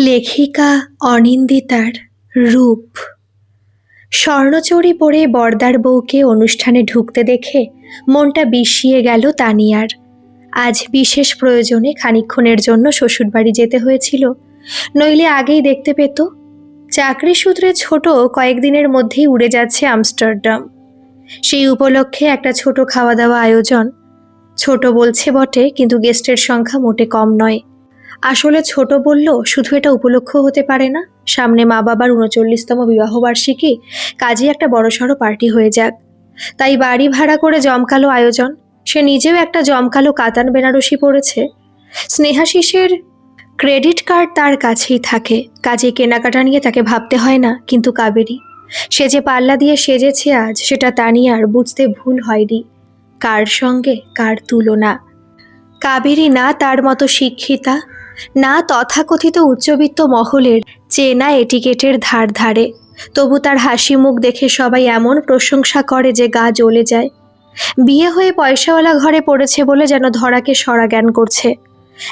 লেখিকা অনিন্দিতার রূপ। স্বর্ণচড়ি পরে বরদার বউকে অনুষ্ঠানে ঢুকতে দেখে মনটা বিষিয়ে গেল তানিয়ার। আজ বিশেষ প্রয়োজনে খানিকক্ষণের জন্য শ্বশুরবাড়ি যেতে হয়েছিল, নইলে আগেই দেখতে পেত। চাকরি সূত্রে ছোট কয়েকদিনের মধ্যেই উড়ে যাচ্ছে আমস্টারডাম। সেই উপলক্ষে একটা ছোট খাওয়া দাওয়া আয়োজন। ছোট বলছে বটে, কিন্তু গেস্টের সংখ্যা মোটে কম নয়। আসলে ছোট বলল শুধু এটা উপলক্ষ হতে পারে না, সামনে মা বাবার ৩৯তম বিবাহবার্ষিকী, কাজে একটা বড়সড় পার্টি হয়ে যাক। তাই বাড়ি ভাড়া করে জমকালো আয়োজন। সে নিজেও একটা জমকালো কাতান বেনারসি পরেছে। স্নেহাশিসের ক্রেডিট কার্ড তার কাছেই থাকে, কাজে কেনাকাটা নিয়ে তাকে ভাবতে হয় না। কিন্তু কাবেরী, সে যে পাল্লা দিয়ে সেজেছে আজ, সেটা তানিয়ার বুঝতে ভুল হয়নি। কার সঙ্গে কার তুলনা! কাবেরী না তার মতো শিক্ষিতা, না তথাকথিত উচ্চবিত্ত মহলের চেনা এটিকেটের ধার ধারে। তবু তার হাসি মুখ দেখে সবাই এমন প্রশংসা করে যে গা জ্বলে যায়। বিয়ে হয়ে পয়সাওয়ালা ঘরে পড়েছে বলে যেন ধরাকে সরা জ্ঞান করছে।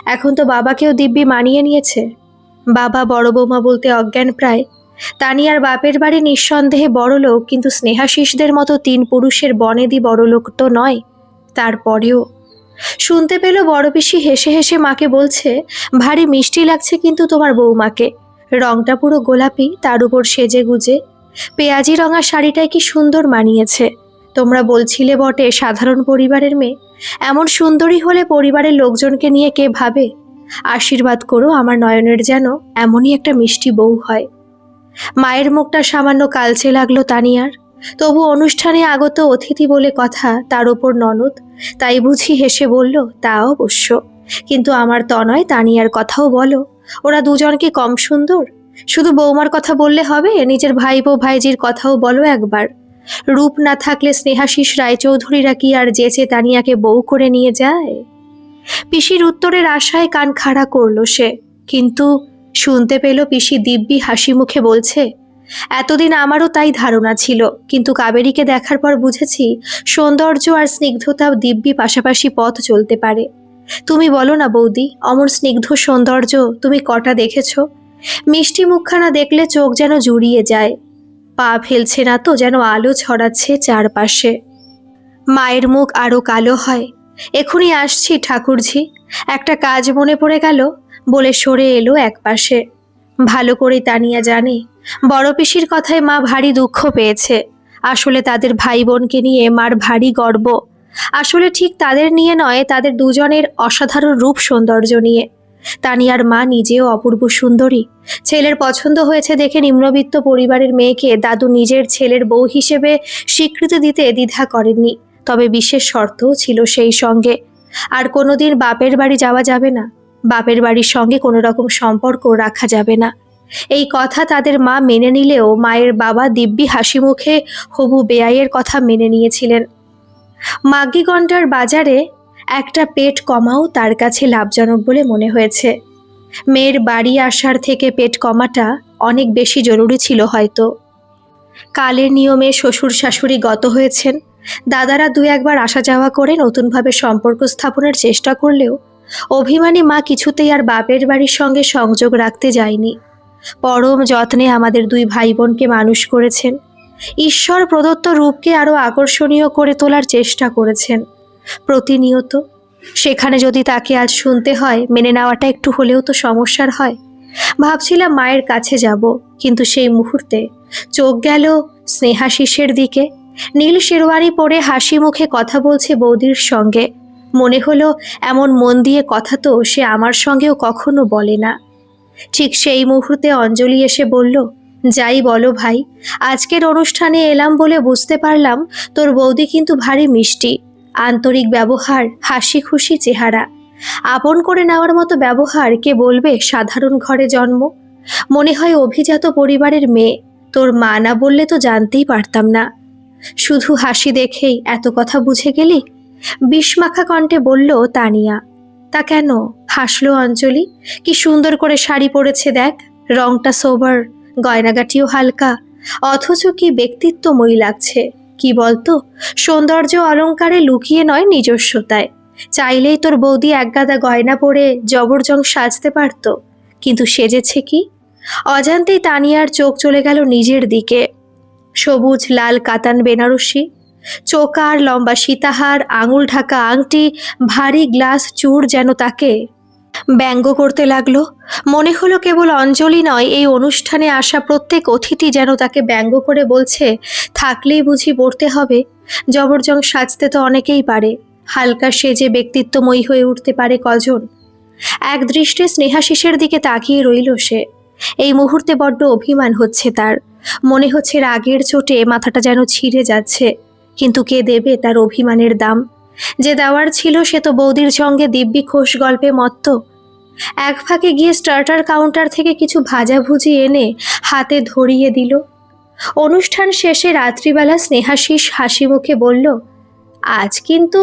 এখন তো বাবাকেও দিব্যি মানিয়ে নিয়েছে। বাবা বড় বৌমা বলতে অজ্ঞান প্রায়। তানিয়ার বাপের বাড়ি নিঃসন্দেহে বড়লোক, কিন্তু স্নেহাশিসদের মতো ৩ পুরুষের বনেদি বড়লোক তো নয়। তারপরেও শুনতে পেল বড় পিসি হেসে হেসে মাকে বলছে, ভারী মিষ্টি লাগছে কিন্তু তোমার বৌমাকে। রংটা পুরো গোলাপি, তার উপর সেজে গুজে পেঁয়াজি রঙা শাড়িটায় কি সুন্দর মানিয়েছে। তোমরা বলছিলে বটে সাধারণ পরিবারের মেয়ে, এমন সুন্দরী হলে পরিবারের লোকজনকে নিয়ে কে ভাবে। আশীর্বাদ করো আমার নয়নের যেন এমনই একটা মিষ্টি বউ হয়। মায়ের মুখটা সামান্য কালচে লাগলো তানিয়ার। তবু অনুষ্ঠানে আগত অতিথি বলে কথা, তার ওপর ননদ, তাই বুঝি হেসে বলল, তা অবশ্য। কিন্তু আমার তনয় তানিয়ার কথাও বলো। ওরা দুজনকে কম সুন্দর? শুধু বৌমার কথা বললে হবে? নিজের ভাইপো ভাইজির কথাও বলো একবার। রূপ না থাকলে স্নেহাশিস রায়চৌধুরীরা কি আর যেচে তানিয়াকে বউ করে নিয়ে যায়? পিসির উত্তরের আশায় কান খাড়া করল সে, কিন্তু শুনতে পেল পিসি দিব্যি হাসি মুখে বলছে, এতদিন আমারও তাই ধারণা ছিল, কিন্তু কাবেরীকে দেখার পর বুঝেছি সৌন্দর্য আর স্নিগ্ধতা দিব্যি পাশাপাশি পথ চলতে পারে। তুমি বলো না বৌদি, অমর স্নিগ্ধ সৌন্দর্য তুমি কটা দেখেছ? মিষ্টি মুখখানা দেখলে চোখ যেন জুড়িয়ে যায়। পা ফেলছে না তো যেন আলো ছড়াচ্ছে চারপাশে। মায়ের মুখ আরো কালো হয়। এখনই আসছি ঠাকুরঝি, একটা কাজ মনে পড়ে গেল বলে সরে এলো একপাশে। ভালো করে তানিয়া জানে বড় পিসির কথায় মা ভারী দুঃখ পেয়েছে। আসলে তাদের ভাই বোনকে নিয়ে মার ভারী গর্ব। আসলে ঠিক তাদের নিয়ে নয়, তাদের দুজনের অসাধারণ রূপ সৌন্দর্য নিয়ে। তানিয়ার মা নিজেও অপূর্ব সুন্দরী। ছেলের পছন্দ হয়েছে দেখে নিম্নবিত্ত পরিবারের মেয়েকে দাদু নিজের ছেলের বউ হিসেবে স্বীকৃতি দিতে দ্বিধা করেননি। তবে বিশেষ শর্তও ছিল সেই সঙ্গে, আর কোনোদিন বাপের বাড়ি যাওয়া যাবে না, বাপের বাড়ির সঙ্গে কোনো রকম সম্পর্ক রাখা যাবে না। এই কথা তাদের মা মেনে নিলেও মায়ের বাবা দিব্যি হাসি মুখে হবু বেয়াইয়ের কথা মেনে নিয়েছিলেন। মাগিগন্ডার বাজারে একটা পেট কমাও তার কাছে লাভজনক বলে মনে হয়েছে। মেয়ের বাড়ি আসার থেকে পেট কমাটা অনেক বেশি জরুরি ছিল হয়তো। কালের নিয়মে শ্বশুর শাশুড়ি গত হয়েছেন। দাদারা ২-১বার আসা যাওয়া করে নতুনভাবে সম্পর্ক স্থাপনের চেষ্টা করলেও অভিমানী মা কিছুতেই আর বাপের বাড়ির সঙ্গে সংযোগ রাখতে যায়নি। পরম যত্নে আমাদের ২ ভাই বোনকে মানুষ করেছেন। ঈশ্বর প্রদত্ত রূপকে আরও আকর্ষণীয় করে তোলার চেষ্টা করেছেন প্রতিনিয়ত। সেখানে যদি তাকে আজ শুনতে হয়, মেনে নেওয়াটা একটু হলেও তো সমস্যার হয়। ভাবছিলাম মায়ের কাছে যাব, কিন্তু সেই মুহূর্তে চোখ গেল স্নেহাশিসের দিকে। নীল শেরওয়ানি পরে হাসি মুখে কথা বলছে বৌদির সঙ্গে। মনে হলো এমন মন দিয়ে কথা তো সে আমার সঙ্গেও কখনো বলে না। ঠিক সেই মুহূর্তে অঞ্জলি এসে বলল, যাই বলো ভাই, আজকের অনুষ্ঠানে এলাম বলে বুঝতে পারলাম তোর বৌদি কিন্তু ভারী মিষ্টি। আন্তরিক ব্যবহার, হাসি খুশি চেহারা, আপন করে নেওয়ার মতো ব্যবহার। কে বলবে সাধারণ ঘরে জন্ম, মনে হয় অভিজাত পরিবারের মেয়ে। তোর মা না বললে তো জানতেই পারতাম না। শুধু হাসি দেখেই এত কথা বুঝে গেলি? বিষমাখা কণ্ঠে বলল তানিয়া। তা কেন? হাসলো অঞ্জলি। কি সুন্দর করে শাড়ি পরেছে দেখ, রংটা সোবার, গয়নাগাটিও হালকা, অথচ কি ব্যক্তিত্বময়ী লাগছে। কি বলতো, সৌন্দর্য অলংকারে লুকিয়ে নয়, নিজস্বতায়। চাইলেই তোর বৌদি একগাদা গয়না পরে জবরজং সাজতে পারত, কিন্তু সেজেছে কি? অজান্তেই তানিয়ার চোখ চলে গেল নিজের দিকে। সবুজ লাল কাতান বেনারসি, চোকার লম্বা সীতাহার, আঙুল ঢাকা আংটি, ভারী গ্লাস চূড় যেন তাকে ব্যঙ্গ করতে লাগলো। মনে হলো কেবল অঞ্জলি নয়, এই অনুষ্ঠানে আসা প্রত্যেক অতিথি যেন তাকে ব্যঙ্গ করে বলছে, থাকলেই বুঝি পড়তে হবে? জবরজং সাজতে তো অনেকেই পারে, হালকা সেজে ব্যক্তিত্বময়ী হয়ে উঠতে পারে কজন? এক দৃষ্টে স্নেহাশিসের দিকে তাকিয়ে রইল সে। এই মুহূর্তে বড্ড অভিমান হচ্ছে তার। মনে হচ্ছে রাগের চোটে মাথাটা যেন ছিঁড়ে যাচ্ছে। কিন্তু কে দেবে তার অভিমানের দাম? যে দেওয়ার ছিল সে তো বৌদির সঙ্গে দিব্যি খোশ গল্পে মত্ত। এক ফাঁকে গিয়ে স্টার্টার কাউন্টার থেকে কিছু ভাজাভুজি এনে হাতে ধরিয়ে দিল। অনুষ্ঠান শেষে রাত্রিবেলা স্নেহাশিস হাসি মুখে বলল, আজ কিন্তু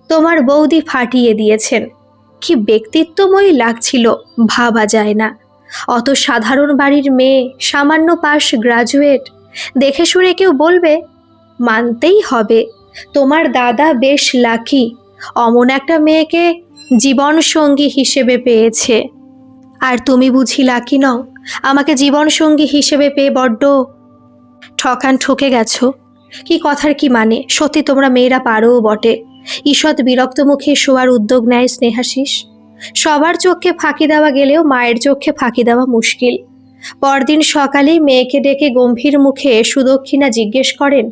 তোমার বৌদি ফাটিয়ে দিয়েছেন। কি ব্যক্তিত্বময়ী লাগছিল, ভাবা যায় না। অত সাধারণ বাড়ির মেয়ে, সামান্য পাশ গ্রাজুয়েট, দেখে শুনে কেউ বলবে? মানতেই হবে, তোমার দাদা বেশ লাকি, অমন একটা মেয়েকে জীবন সঙ্গী হিসেবে পেয়েছে। আর তুমি বুঝি লাকি নও? আমাকে জীবন সঙ্গী হিসেবে পেয়ে বড্ড ঠকান ঠকে গেছো। কি কথার কি মানে? সত্যি তোমরা মেয়েরা পারোও বটে। ঈষৎ বিরক্ত মুখে শোয়ার উদ্যোগ নেয় স্নেহাশিস। সবার চোখে ফাঁকি দেওয়া গেলেও মায়ের চোখে ফাঁকি দেওয়া মুশকিল। পরদিন সকালেই মেয়েকে ডেকে গম্ভীর মুখে সুদক্ষিণা জিজ্ঞেস করেন,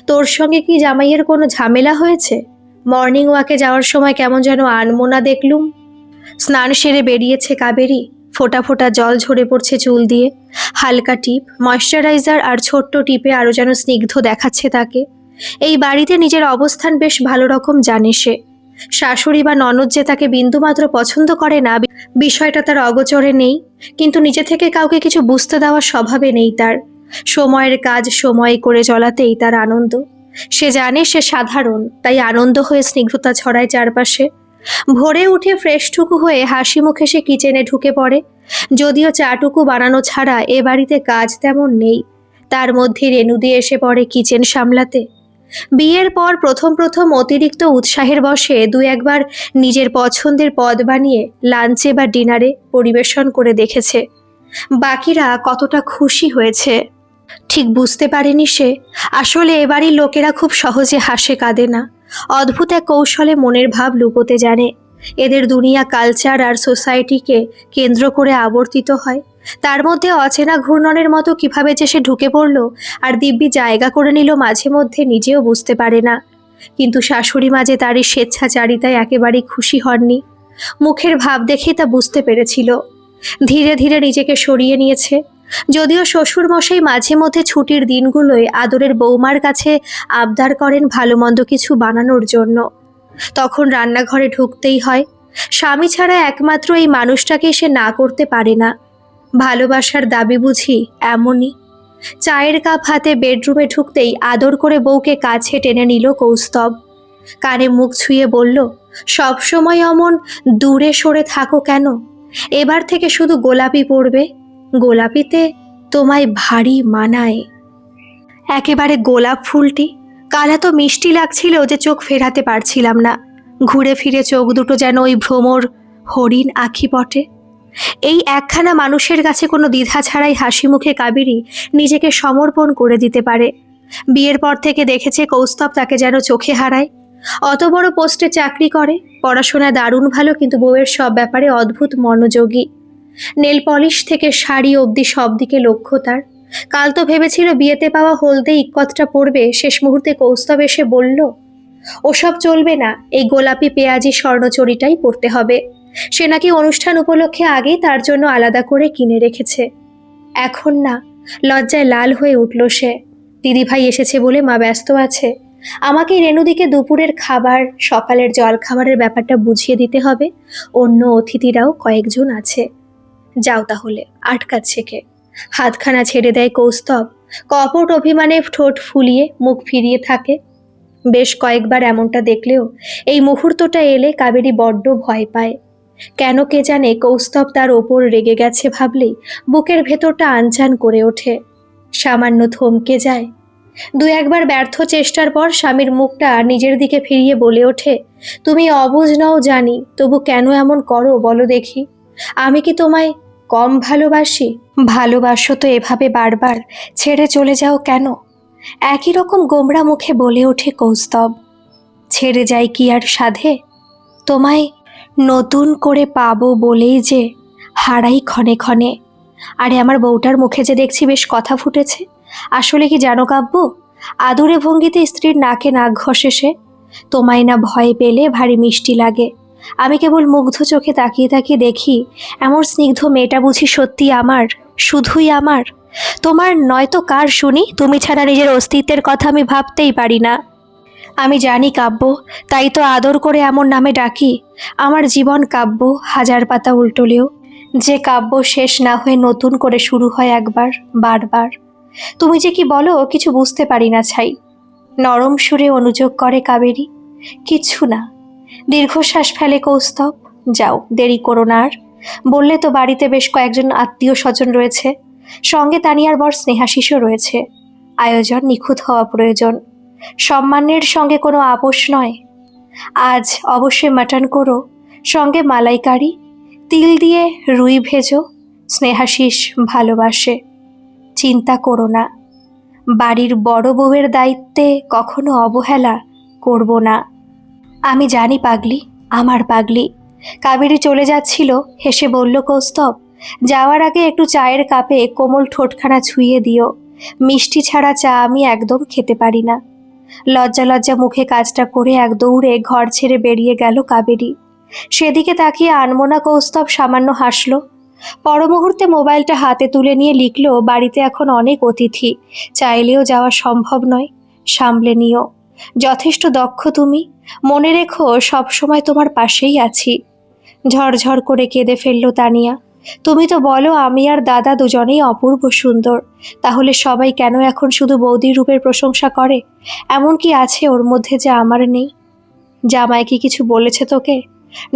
তোর সঙ্গে কি জামাইয়ের কোনো ঝামেলা হয়েছে? মর্নিং ওয়াকে যাওয়ার সময় কেমন যেন আনমোনা দেখলুম। স্নান সেরে বেরিয়েছে কাবেরী, ফোঁটা ফোঁটা জল ঝরে পড়ছে চুল দিয়ে। হালকা টিপ, ময়শ্চারাইজার আর ছোট্ট টিপে আরও যেন স্নিগ্ধ দেখাচ্ছে তাকে। এই বাড়িতে নিজের অবস্থান বেশ ভালো রকম জানে সে। শাশুড়ি বা ননদ যে তাকে বিন্দুমাত্র পছন্দ করে না, বিষয়টা তার অগোচরে নেই। কিন্তু নিজে থেকে কাউকে কিছু বুঝতে দেওয়ার স্বভাবে নেই তার। সময়ের কাজ সময় করে চলাতেই তার আনন্দ। সে জানে সে সাধারণ, তাই আনন্দ হয়ে স্নিগ্ধতা ছড়ায় চারপাশে। ভোরে উঠে ফ্রেশটুকু হয়ে হাসি মুখে সে কিচেনে ঢুকে পড়ে। যদিও চাটুকু বানানো ছাড়া এ বাড়িতে কাজ তেমন নেই, তার মধ্যে রেনুদি এসে পড়ে কিচেন সামলাতে। বিয়ের পর প্রথম প্রথম অতিরিক্ত উৎসাহের বশে দু একবার নিজের পছন্দের পদ বানিয়ে লাঞ্চে বা ডিনারে পরিবেশন করে দেখেছে। বাকিরা কতটা খুশি হয়েছে ঠিক বুঝতে পারেনি সে। আসলে এ বাড়ির লোকেরা খুব সহজে হাসে কাঁদে না, অদ্ভুত এক কৌশলে মনের ভাব লুকোতে জানে। এদের দুনিয়া কালচার আর সোসাইটিকে কেন্দ্র করে আবর্তিত হয়। তার মধ্যে অচেনা ঘূর্ণনের মতো কিভাবে যে সে ঢুকে পড়ল আর দিব্যি জায়গা করে নিল মাঝে মধ্যে নিজেও বুঝতে পারে না। কিন্তু শাশুড়ি মাঝে তার এই স্বেচ্ছাচারিতায় একেবারেই খুশি হননি। মুখের ভাব দেখেই তা বুঝতে পেরেছিল। ধীরে ধীরে নিজেকে সরিয়ে নিয়েছে। যদিও শ্বশুর মশাই মাঝে মধ্যে ছুটির দিনগুলোয় আদরের বৌমার কাছে আবদার করেন ভালো মন্দ কিছু বানানোর জন্য, তখন রান্নাঘরে ঢুকতেই হয়। স্বামী ছাড়া একমাত্র এই মানুষটাকে সে না করতে পারে না। ভালোবাসার দাবি বুঝি এমনই। চায়ের কাপ হাতে বেডরুমে ঢুকতেই আদর করে বউকে কাছে টেনে নিল কৌস্তব। কানে মুখ ছুঁয়ে বলল, সবসময় অমন দূরে সরে থাকো কেন? এবার থেকে শুধু গোলাপি পরবে, গোলাপিতে তোমায় ভারী মানায়। একেবারে গোলাপ ফুলটি কাল এত মিষ্টি লাগছিল যে চোখ ফেরাতে পারছিলাম না। ঘুরে ফিরে চোখ দুটো যেন ওই ভ্রমর হরিণ আঁখি পটে। এই একখানা মানুষের কাছে কোনো দ্বিধা ছাড়াই হাসি মুখে কাবেরী নিজেকে সমর্পণ করে দিতে পারে। বিয়ের পর থেকে দেখেছে কৌস্তব তাকে যেন চোখে হারায়। অত বড় পোস্টে চাকরি করে, পড়াশোনায় দারুণ ভালো, কিন্তু বউয়ের সব ব্যাপারে অদ্ভুত মনোযোগী। নেল পলিশ থেকে শাড়ি অবধি সব দিকে লক্ষ্য তার। কাল তো ভেবেছিল বিয়েতে পাওয়া হলদে ইক্কতটা পরবে, শেষ মুহূর্তে কৌস্তব এসে বলল, ওসব চলবে না, এই গোলাপি পেঁয়াজি স্বর্ণচড়িটাই পরতে হবে। সে নাকি অনুষ্ঠান উপলক্ষে আগেই তার জন্য আলাদা করে কিনে রেখেছে। এখন না, লজ্জায় লাল হয়ে উঠল সে। দিদিভাই এসেছে বলে মা ব্যস্ত আছে, আমাকে রেনুদিকে দুপুরের খাবার সকালের জল খাবারের ব্যাপারটা বুঝিয়ে দিতে হবে। অন্য অতিথিরাও কয়েকজন আছে। যাও তাহলে, আটকাচ্ছে কে? হাতখানা ছেড়ে দেয় কৌস্তব। কপট অভিমানে ঠোঁট ফুলিয়ে মুখ ফিরিয়ে থাকে। বেশ কয়েকবার এমনটা দেখলেও এই মুহূর্তটা এলে কাবেরী বড্ড ভয় পায়। কেন কে জানে কৌস্তব তার ওপর রেগে গেছে ভাবলেই বুকের ভেতরটা আনচান করে ওঠে। সামান্য থমকে যায়। দু একবার ব্যর্থ চেষ্টার পর স্বামীর মুখটা নিজের দিকে ফিরিয়ে বলে ওঠে, তুমি অবুঝ নও জানি, তবু কেন এমন করো বলো দেখি? আমি কি তোমায় কম ভালোবাসি? ভালোবাসো তো এভাবে বারবার ছেড়ে চলে যাও কেন? একই রকম গোমরা মুখে বলে ওঠে কৌস্তব। ছেড়ে যাই কি আর সাধে? তোমায় নতুন করে পাবো বলেই যে হারাই ক্ষণে ক্ষণে। আরে আমার বউটার মুখে যে দেখছি বেশ কথা ফুটেছে। আসলে কি জানো কাব্য, আদুরে ভঙ্গিতে স্ত্রীর নাকে নাক ঘষে সে। তোমায় না ভয় পেলে ভারী মিষ্টি লাগে। আমি কেবল মুগ্ধ চোখে তাকিয়ে তাকিয়ে দেখি, এমন স্নিগ্ধ মেয়েটা বুঝি সত্যি আমার, শুধুই আমার? তোমার নয়তো কার শুনি? তুমি ছাড়া নিজের অস্তিত্বের কথা আমি ভাবতেই পারি না। আমি জানি কাব্য, তাই তো আদর করে এমন নামে ডাকি। আমার জীবন কাব্য, হাজার পাতা উল্টোলেও যে কাব্য শেষ না হয়ে নতুন করে শুরু হয় একবার, বারবার। তুমি যে কি বলো কিছু বুঝতে পারি না ছাই। নরম সুরে অনুযোগ করে কাবেরী। কিচ্ছু না। দীর্ঘশ্বাস ফেলে কৌস্তব। যাও, দেরি করো না আর। বললে তো বাড়িতে বেশ কয়েকজন আত্মীয় স্বজন রয়েছে, সঙ্গে তানিয়ার বর স্নেহাশিসও রয়েছে। আয়োজন নিখুঁত হওয়া প্রয়োজন। সম্মানের সঙ্গে কোনো আপোষ নয়। আজ অবশ্যই মাটন করো, সঙ্গে মালাইকারি, তিল দিয়ে রুই ভেজো। স্নেহাশিস ভালোবাসে। চিন্তা করো না। বাড়ির বড় বউয়ের দায়িত্বে কখনো অবহেলা করব না। আমি জানি পাগলি, আমার পাগলি। কাবেরী চলে যাচ্ছিল, হেসে বলল কৌস্তব, যাওয়ার আগে একটু চায়ের কাপে কোমল ঠোঁটখানা ছুঁয়ে দিও। মিষ্টি ছাড়া চা আমি একদম খেতে পারি না। লজ্জা লজ্জা মুখে কাজটা করে এক দৌড়ে ঘর ছেড়ে বেরিয়ে গেল কাবেরী। সেদিকে তাকিয়ে আনমনা কৌস্তব সামান্য হাসল। পরমুহূর্তে মোবাইলটা হাতে তুলে নিয়ে লিখল, বাড়িতে এখন অনেক অতিথি, চাইলেও যাওয়া সম্ভব নয়। সামলে নিও। যথেষ্ট দক্ষ তুমি। মনে রেখো সবসময় তোমার পাশেই আছি। ঝরঝর করে কেঁদে ফেলল তানিয়া। তুমি তো বলো আমি আর দাদা দুজনেই অপূর্ব সুন্দর, তাহলে সবাই কেন এখন শুধু বৌদির রূপের প্রশংসা করে? এমন কি আছে ওর মধ্যে যে আমার নেই? জামাই কি কিছু বলেছে তোকে?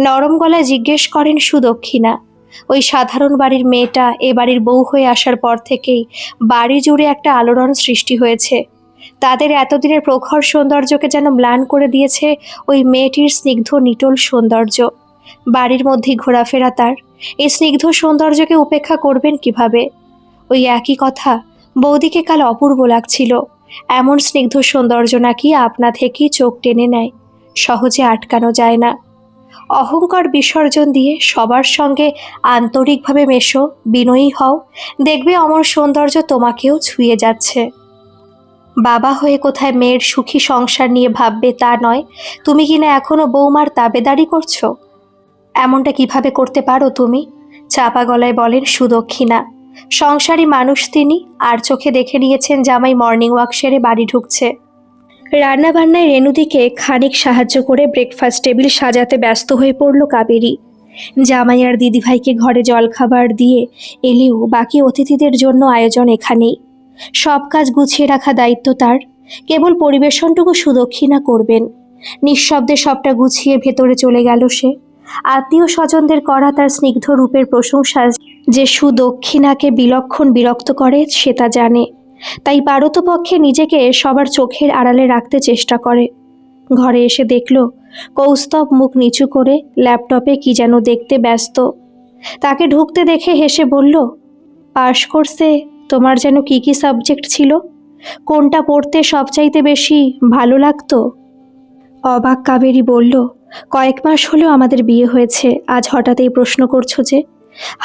নরম গলায় জিজ্ঞেস করেন সুদক্ষিণা। ওই সাধারণ বাড়ির মেয়েটা এ বাড়ির বউ হয়ে আসার পর থেকেই বাড়ি জুড়ে একটা আলোড়ন সৃষ্টি হয়েছে। তাদের এতদিনের প্রখর সৌন্দর্যকে যেন ম্লান করে দিয়েছে ওই মেয়েটির স্নিগ্ধ নিটোল সৌন্দর্য। বাড়ির মধ্যেই ঘোরাফেরা তার। এই স্নিগ্ধ সৌন্দর্যকে উপেক্ষা করবেন কিভাবে? ওই একই কথা, বৌদিকে কাল অপূর্ব লাগছিল। এমন স্নিগ্ধ সৌন্দর্য নাকি আপনা থেকেই চোখ টেনে নেয়, সহজে আটকানো যায় না। অহংকার বিসর্জন দিয়ে সবার সঙ্গে আন্তরিকভাবে মেশো, বিনয়ী হও, দেখবে অমর সৌন্দর্য তোমাকেও ছুঁয়ে যাচ্ছে। বাবা হয়ে কোথায় মেয়ের সুখী সংসার নিয়ে ভাববে তা নয়, তুমি কিনা এখনো বৌমার তাবেদারি করছো? এমনটা কিভাবে করতে পারো তুমি? চাপা গলায় বলেন সুদক্ষিণা। সংসারী মানুষ তিনি, আর চোখে দেখে নিয়েছেন জামাই মর্নিং ওয়াক সেরে বাড়ি ঢুকছে। রান্নাবান্নায় রেনুদিকে খানিক সাহায্য করে ব্রেকফাস্ট টেবিল সাজাতে ব্যস্ত হয়ে পড়ল কাবেরী। জামাই আর দিদিভাইকে ঘরে জলখাবার দিয়ে এলেও বাকি অতিথিদের জন্য আয়োজন এখানেই। সব কাজ গুছিয়ে রাখা দায়িত্ব তার, কেবল পরিবেশনটুকু সুদক্ষিণা করবেন। নিঃশব্দে সবটা গুছিয়ে ভেতরে চলে গেল সে। আত্মীয় স্বজনদের করা তার স্নিগ্ধ রূপের প্রশংসা যে সুদক্ষিণাকে বিলক্ষণ বিরক্ত করে সে তা জানে, তাই পারতপক্ষে নিজেকে সবার চোখের আড়ালে রাখতে চেষ্টা করে। ঘরে এসে দেখল কৌস্তব মুখ নিচু করে ল্যাপটপে কি যেন দেখতে ব্যস্ত। তাকে ঢুকতে দেখে হেসে বলল, পাশ কোর্সে তোমার যেন কি কি সাবজেক্ট ছিল? কোনটা পড়তে সবচাইতে বেশি ভালো লাগতো? অবাক কাবেরী বলল, কয়েক মাস হলেও আমাদের বিয়ে হয়েছে, আজ হঠাৎ এই প্রশ্ন করছো যে?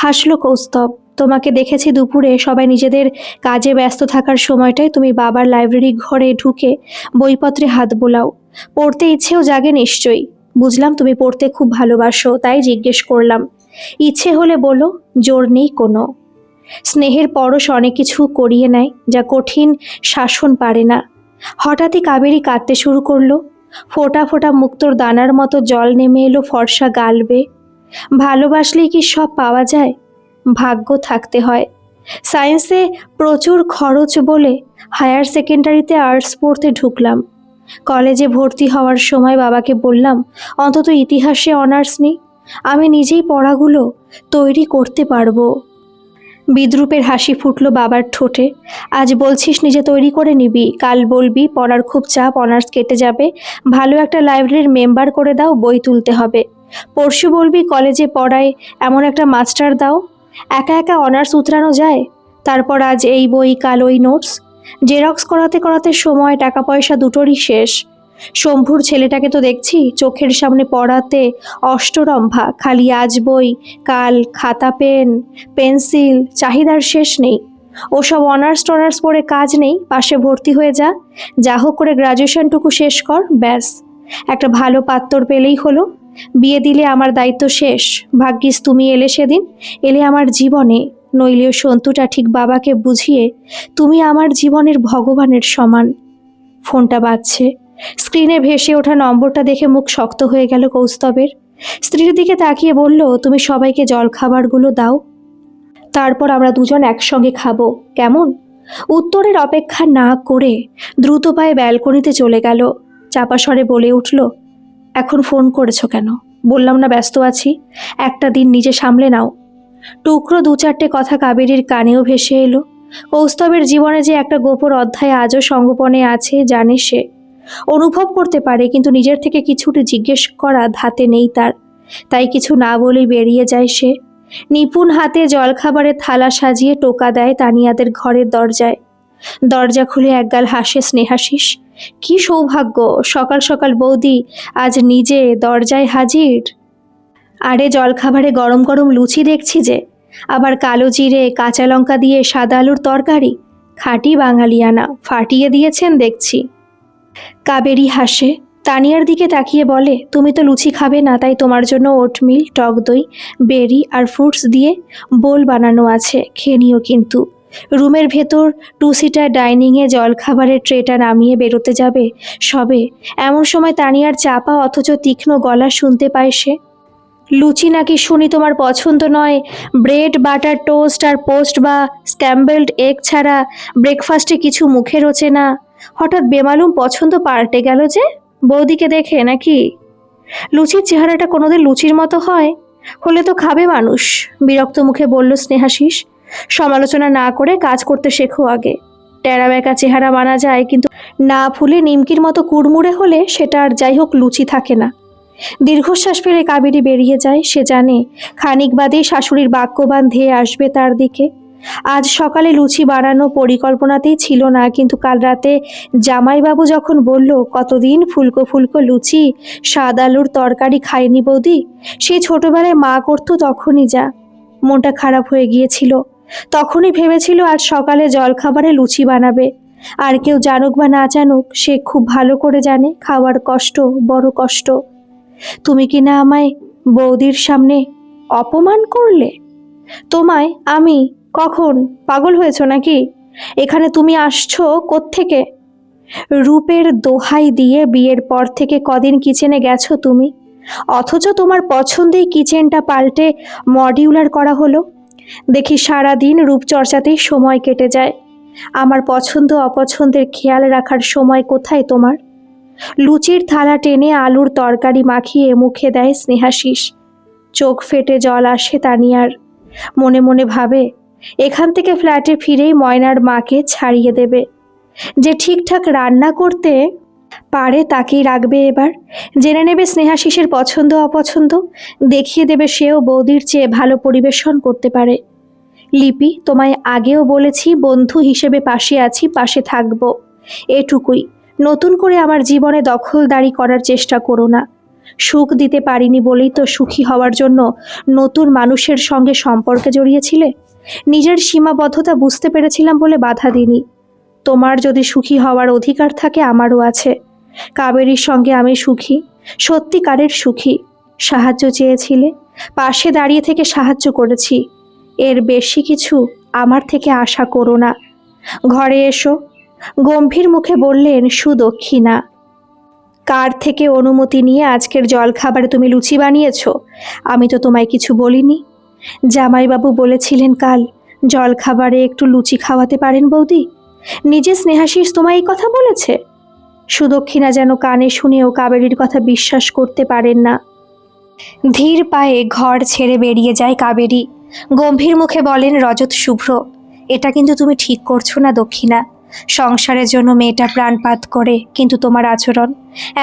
হাসলো কৌস্তব। তোমাকে দেখেছি দুপুরে সবাই নিজেদের কাজে ব্যস্ত থাকার সময়টায় তুমি বাবার লাইব্রেরি ঘরে ঢুকে বইপত্রে হাত বোলাও। পড়তে ইচ্ছেও জাগে নিশ্চয়ই। বুঝলাম তুমি পড়তে খুব ভালোবাসো, তাই জিজ্ঞেস করলাম। ইচ্ছে হলে বলো, জোর নেই কোনো। স্নেহের পরশ অনেক কিছু করিয়ে নেয়, যা কঠিন শাসন পারে না। হঠাৎই কাবেরী কাঁদতে শুরু করলো। ফোঁটা ফোঁটা মুক্তোর দানার মতো জল নেমে এলো ফর্সা গাল বেয়ে। ভালোবাসলেই কি সব পাওয়া যায়? ভাগ্য থাকতে হয়। সায়েন্সে প্রচুর খরচ বলে হায়ার সেকেন্ডারিতে আর্টস পড়তে ঢুকলাম। কলেজে ভর্তি হওয়ার সময় বাবাকে বললাম, অন্তত ইতিহাসে অনার্স নেই, আমি নিজেই পড়াগুলো তৈরি করতে পারবো। বিদ্রূপের হাসি ফুটল বাবার ঠোঁটে। আজ বলছিস নিজে তৈরি করে নিবি, কাল বলবি পড়ার খুব চাপ, অনার্স কেটে যাবে, ভালো একটা লাইব্রেরির মেম্বার করে দাও, বই তুলতে হবে। পরশু বলবি কলেজে পড়ায় এমন একটা মাস্টার দাও, একা একা অনার্স উতরানো যায়? তারপর আজ এই বই, কাল ওই নোটস, জেরক্স করাতে করাতে সময় টাকা পয়সা দুটোরই শেষ। শম্ভুর ছেলেটাকে তো দেখছি চোখের সামনে পড়াতে অষ্টরম্ভা, খালি আজ বই, কাল খাতা, পেন, পেন্সিল, চাহিদার শেষ নেই। ওসব অনার্স টনার্স পড়ে কাজ নেই, পাশে ভর্তি হয়ে যা, যা হোক করে গ্রাজুয়েশনটুকু শেষ কর, ব্যাস। একটা ভালো পাত্তর পেলেই হলো, বিয়ে দিলে আমার দায়িত্ব শেষ। ভাগ্যিস তুমি এলে সেদিন, এলে আমার জীবনে, নইলেও সন্তুটা ঠিক বাবাকে বুঝিয়ে তুমি আমার জীবনের ভগবানের সমান। ফোনটা বাজছে। স্ক্রিনে ভেসে ওঠা নম্বরটা দেখে মুখ শক্ত হয়ে গেল কৌস্তবের। স্ত্রীর দিকে তাকিয়ে বলল, তুমি সবাইকে জলখাবারগুলো দাও, তারপর আমরা দুজন একসঙ্গে খাবো, কেমন? উত্তরের অপেক্ষা না করে দ্রুত পায়ে ব্যালকনিতে চলে গেল। চাপা স্বরে বলে উঠল, এখন ফোন করেছো কেন? বললাম না ব্যস্ত আছি, একটা দিন নিজে সামলে নাও। টুকরো দু চারটে কথা কাবেরীর কানেও ভেসে এলো। কৌস্তবের জীবনে যে একটা গোপন অধ্যায় আজও সঙ্গোপনে আছে জানে সে, অনুভব করতে পারে, কিন্তু নিজের থেকে কিছুটা জিজ্ঞেস করা ধাতে নেই তার। তাই কিছু না বলেই বেরিয়ে যায় সে। নিপুণ হাতে জলখাবারের থালা সাজিয়ে টোকা দেয় তানিয়াদের ঘরের দরজায়। দরজা খুলে একগাল হাসে স্নেহাশিস। কি সৌভাগ্য, সকাল সকাল বৌদি আজ নিজে দরজায় হাজির। আরে জলখাবারে গরম গরম লুচি দেখছি যে, আবার কালো জিরে কাঁচা লঙ্কা দিয়ে সাদা আলুর তরকারি, খাঁটি বাঙালিয়ানা ফাটিয়ে দিয়েছেন দেখছি। কাবেরী হাসে, তানিয়ার দিকে তাকিয়ে বলে, তুমি তো লুচি খাবে না, তাই তোমার জন্য ওটমিল, টক দই, বেরি আর ফ্রুটস দিয়ে বোল বানানো আছে, খেয়ে নিও কিন্তু। রুমের ভেতর টু সিটার ডাইনিংয়ে জলখাবারের ট্রেটা নামিয়ে বেরোতে যাবে সবে, এমন সময় তানিয়ার চাপা অথচ তীক্ষ্ণ গলা শুনতে পায় সে। লুচি নাকি শুনি তোমার পছন্দ নয়? ব্রেড, বাটার টোস্ট আর পোস্ট বা স্ক্যাম্বেলড এগ ছাড়া ব্রেকফাস্টে কিছু মুখে রোচে না? হঠাৎ বেমালুম পছন্দ পাল্টে গেল যে বৌদিকে দেখে নাকি? লুচির চেহারাটা কোনোদিন লুচির মতো হয়? হলে তো খাবে মানুষ। বিরক্ত মুখে বলল স্নেহাশিস। সমালোচনা না করে কাজ করতে শেখো আগে। টেরা বেঁকা চেহারা মানা যায়, কিন্তু না ফুলে নিমকির মতো কুড়মুড়ে হলে সেটা আর যাই হোক লুচি থাকে না। দীর্ঘশ্বাস ফেলে কাবেরী বেরিয়ে যায়। সে জানে খানিক বাদেই শাশুড়ির বাক্যবান ধেয়ে আসবে তার দিকে। আজ সকালে লুচি বানানো পরিকল্পনাতেই ছিল না, কিন্তু কাল রাতে জামাইবাবু যখন বলল, কতদিন ফুলকো ফুলকো লুচি, স্বাদ আলুর তরকারি খায়নি বৌদি, সে ছোটবেলায় মা করতো তখনই যা মনটা খারাপ হয়ে গিয়েছিল। তখনই ভেবেছিল আজ সকালে জলখাবারে লুচি বানাবে। আর কেউ জানুক বা না জানুক, সে খুব ভালো করে জানে খাওয়ার কষ্ট, বড় কষ্ট। তুমি কি না আমায় বৌদির সামনে অপমান করলে? তোমায় আমি কখন? পাগল হয়েছো নাকি? এখানে তুমি আসছো কোত্থেকে? রূপের দোহাই দিয়ে বিয়ের পর থেকে কদিন কিচেনে গেছো তুমি? অথচ তোমার পছন্দেই কিচেনটা পাল্টে মডিউলার করা হলো। দেখি সারাদিন রূপচর্চাতেই সময় কেটে যায়। আমার পছন্দ অপছন্দের খেয়াল রাখার সময় কোথায় তোমার? লুচির থালা টেনে আলুর তরকারি মাখিয়ে মুখে দেয় স্নেহাশিস। চোখ ফেটে জল আসে তানিয়ার। মনে মনে ভাবে, এখান থেকে ফ্ল্যাটে ফিরেই ময়নার মাকে ছাড়িয়ে দেবে। যে ঠিকঠাক রান্না করতে পারে তাকেই রাখবে এবার। জেনে নেবে স্নেহাশিসের পছন্দ অপছন্দ, দেখিয়ে দেবে সেও বৌদির চেয়ে ভালো পরিবেশন করতে পারে। লিপি, তোমায় আগেও বলেছি, বন্ধু হিসেবে পাশে আছি, পাশে থাকবো, এটুকুই। নতুন করে আমার জীবনে দখলদারি করার চেষ্টা করো না। সুখ দিতে পারিনি বলেই তো সুখী হওয়ার জন্য নতুন মানুষের সঙ্গে সম্পর্কে জড়িয়েছিলে। নিজের সীমাবদ্ধতা বুঝতে পেরেছিলাম বলে বাধা দিইনি। তোমার যদি সুখী হওয়ার অধিকার থাকে, আমারও আছে। কাবেরীর সঙ্গে আমি সুখী, সত্যিকারের সুখী। সাহায্য চেয়েছিলে, পাশে দাঁড়িয়ে থেকে সাহায্য করেছি। এর বেশি কিছু আমার থেকে আশা করো না। ঘরে এসো, গম্ভীর মুখে বললেন সুদক্ষিণা। কার থেকে অনুমতি নিয়ে আজকের জলখাবারে তুমি লুচি বানিয়েছ? আমি তো তোমায় কিছু বলিনি। জামাইবাবু বলেছিলেন কাল জলখাবারে একটু লুচি খাওয়াতে পারেন বৌদি। নিজে স্নেহাশিস তোমায় এই কথা বলেছে? সুদক্ষিণা যেন কানে শুনেও কাবেরীর কথা বিশ্বাস করতে পারেন না। ধীর পায়ে ঘর ছেড়ে বেরিয়ে যায় কাবেরী। গম্ভীর মুখে বলেন রজত শুভ্র, এটা কিন্তু তুমি ঠিক করছো না দক্ষিণা। সংসারের জন্য মেয়েটা প্রাণপাত করে, কিন্তু তোমার আচরণ,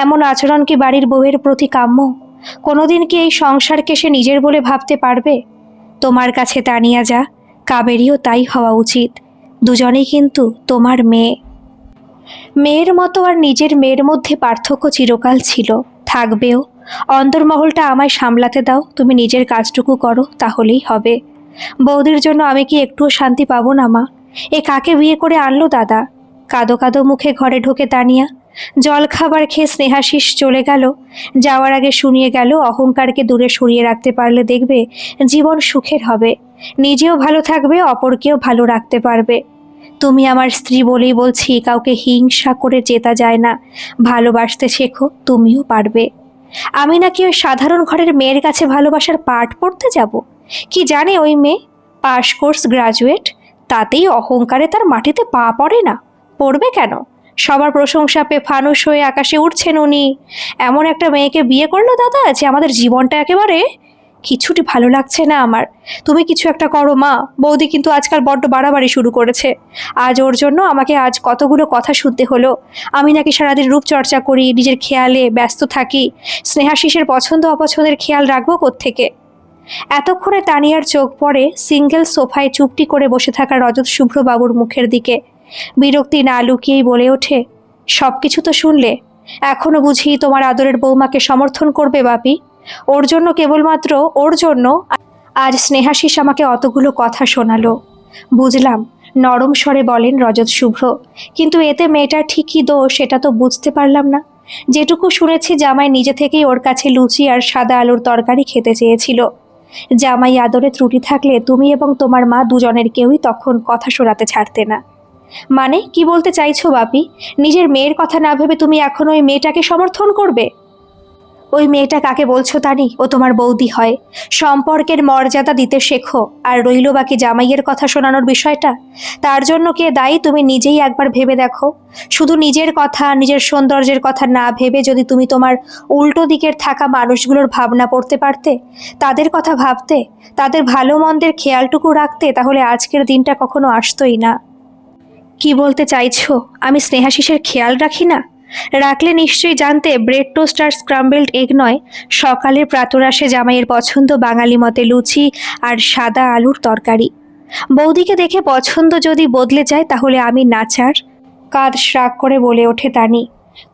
এমন আচরণ কি বাড়ির বউয়ের প্রতি কাম্য? কোনোদিন কি এই সংসারকে সে নিজের বলে ভাবতে পারবে? তোমার কাছে তানিয়া যা, কাবেরীও তাই হওয়া উচিত। দুজনেই কিন্তু তোমার মেয়ে। মেয়ের মতো আর নিজের মেয়ের মধ্যে পার্থক্য চিরকাল ছিল, থাকবেও। অন্তর্মহলটা আমায় সামলাতে দাও, তুমি নিজের কাজটুকু করো, তাহলেই হবে। বৌদির জন্য আমি কি একটুও শান্তি পাবো না মা? এ কাকে বিয়ে করে আনলো দাদা? কাদো কাদো মুখে ঘরে ঢোকে তানিয়া। জল খাবার খেয়ে স্নেহাশিস চলে গেল। যাওয়ার আগে শুনিয়ে গেল, অহংকারকে দূরে সরিয়ে রাখতে পারলে দেখবে জীবন সুখের হবে। নিজেও ভালো থাকবে, অপরকেও ভালো রাখতে পারবে। তুমি আমার স্ত্রী বলেই বলছি, কাউকে হিংসা করে জেতা যায় না। ভালোবাসতে শেখো, তুমিও পারবে। আমি নাকি ওই সাধারণ ঘরের মেয়ের কাছে ভালোবাসার পাঠ পড়তে যাব? কি জানে ওই মেয়ে? পাশ কোর্স গ্রাজুয়েট, তাতেই অহংকারে তার মাটিতে পা পড়ে না। পড়বে কেন? সবার প্রশংসা পেয়ে ফানুস হয়ে আকাশে উঠছেন উনি। এমন একটা মেয়েকে বিয়ে করলো দাদা যে আমাদের জীবনটা একেবারে কিছুটি ভালো লাগছে না আমার। তুমি কিছু একটা করো মা, বৌদি কিন্তু আজকাল বড্ড বাড়াবাড়ি শুরু করেছে। আজ ওর জন্য আমাকে আজ কতগুলো কথা শুনতে হলো। আমি নাকি সারাদিন রূপচর্চা করি, নিজের খেয়ালে ব্যস্ত থাকি। স্নেহাশিসের পছন্দ অপছন্দের খেয়াল রাখবো কোত্থেকে? এতক্ষণে তানিয়ার চোখ পড়ে সিঙ্গেল সোফায় চুপটি করে বসে থাকা রজত শুভ্রবাবুর মুখের দিকে। বিরক্তি না লুকিয়েই বলে ওঠে, সব কিছু তো শুনলে, এখনো বুঝি তোমার আদরের বৌমাকে সমর্থন করবে বাপি? ওর জন্য, কেবলমাত্র ওর জন্য আজ স্নেহাশিস আমাকে অতগুলো কথা শোনালো। বুঝলাম, নরম স্বরে বলেন রজত শুভ্র, কিন্তু এতে মেয়েটার ঠিকই দোষ সেটা তো বুঝতে পারলাম না। যেটুকু শুনেছি, জামাই নিজে থেকেই ওর কাছে লুচি আর সাদা আলুর তরকারি খেতে চেয়েছিল। জামাই আদরে ত্রুটি থাকলে তুমি এবং তোমার মা দুজনের কেউই তখন কথা শোনাতে ছাড়তে না। মানে কি বলতে চাইছো বাপি? নিজের মেয়ের কথা না ভেবে তুমি এখন ওই মেয়েটাকে সমর্থন করবে? ওই মেয়েটা কাকে বলছো তানি? ও তোমার বৌদি হয়। সম্পর্কের মর্যাদা দিতে শেখো। আর রইল বাকি জামাইয়ের কথা শোনানোর বিষয়টা, তার জন্য কে দায়ী তুমি নিজেই একবার ভেবে দেখো। শুধু নিজের কথা, নিজের সৌন্দর্যের কথা না ভেবে যদি তুমি তোমার উল্টো দিকের থাকা মানুষগুলোর ভাবনা পড়তে পারতে, তাদের কথা ভাবতে, তাদের ভালো মন্দের খেয়ালটুকু রাখতে, তাহলে আজকের দিনটা কখনো আসতোই না। কি বলতে চাইছো আমি স্নেহাশিসের খেয়াল রাখি না? রাখলে নিশ্চয়ই জানতে ব্রেড টোস্ট আর স্ক্রাম্বলড এগ নয়, সকালের প্রাতরাশে জামাইয়ের পছন্দ বাঙালি মতে লুচি আর সাদা আলুর তরকারি। বৌদিকে দেখে পছন্দ যদি বদলে যায় তাহলে আমি নাচার। কাঁধ শ্রাগ করে বলে ওঠে তানি,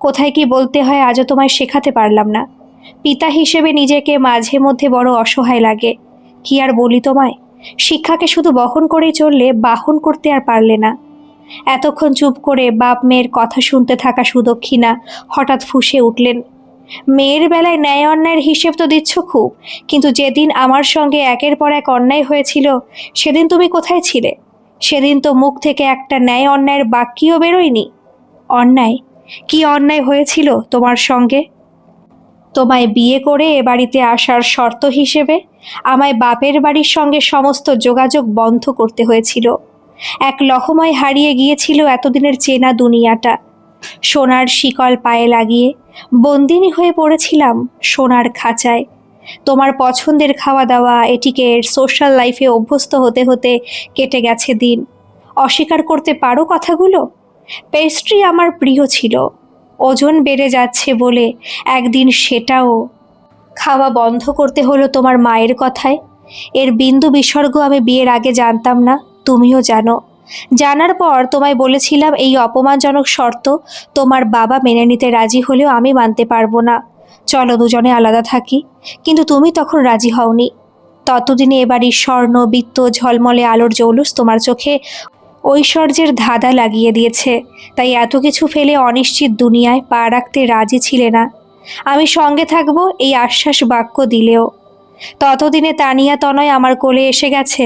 কোথায় কি বলতে হয় আজও তোমায় শেখাতে পারলাম না। পিতা হিসেবে নিজেকে মাঝে মধ্যে বড় অসহায় লাগে। কি আর বলি তোমায়, শিক্ষাকে শুধু বহন করেই চললে, বাহন করতে আর পারলে না। এতক্ষণ চুপ করে বাপ মেয়ের কথা শুনতে থাকা সুদক্ষিণা হঠাৎ ফুঁসে উঠলেন, মেয়ের বেলায় ন্যায় অন্যায়ের হিসেব তো দিচ্ছ খুব, কিন্তু যেদিন আমার সঙ্গে একের পর এক অন্যায় হয়েছিল সেদিন তুমি কোথায় ছিলে? সেদিন তো মুখ থেকে একটা ন্যায় অন্যায়ের বাক্যও বেরোয়নি। অন্যায়? কি অন্যায় হয়েছিল তোমার সঙ্গে? তোমায় বিয়ে করে এ বাড়িতে আসার শর্ত হিসেবে আমায় বাপের বাড়ির সঙ্গে সমস্ত যোগাযোগ বন্ধ করতে হয়েছিল। এক লহমায় হারিয়ে গিয়েছিল এতদিনের চেনা দুনিয়াটা। সোনার শিকল পায়ে লাগিয়ে বন্দিনী হয়ে পড়েছিলাম সোনার খাঁচায়। তোমার পছন্দের খাওয়া দাওয়া, এটিকেট, সোশ্যাল লাইফে অভ্যস্ত হতে হতে কেটে গেছে দিন। অস্বীকার করতে পারো কথাগুলো? পেস্ট্রি আমার প্রিয় ছিল, ওজন বেড়ে যাচ্ছে বলে একদিন সেটাও খাওয়া বন্ধ করতে হলো তোমার মায়ের কথায়। এর বিন্দু বিসর্গ আমি বিয়ের আগে জানতাম না, তুমিও জানো। জানার পর তোমায় বলেছিলাম এই অপমানজনক শর্ত তোমার বাবা মেনে নিতে রাজি হলেও আমি মানতে পারবো না, চলো দুজনে আলাদা থাকি। কিন্তু তুমি তখন রাজি হওনি। ততদিনে এবারই স্বর্ণ বিত্ত ঝলমলে আলোর জৌলুস তোমার চোখে ঐশ্বর্যের ধাঁধা লাগিয়ে দিয়েছে, তাই এত কিছু ফেলে অনিশ্চিত দুনিয়ায় পা রাখতে রাজি ছিলে না। আমি সঙ্গে থাকবো এই আশ্বাস বাক্য দিলেও। ততদিনে তানিয়া তনয় আমার কোলে এসে গেছে,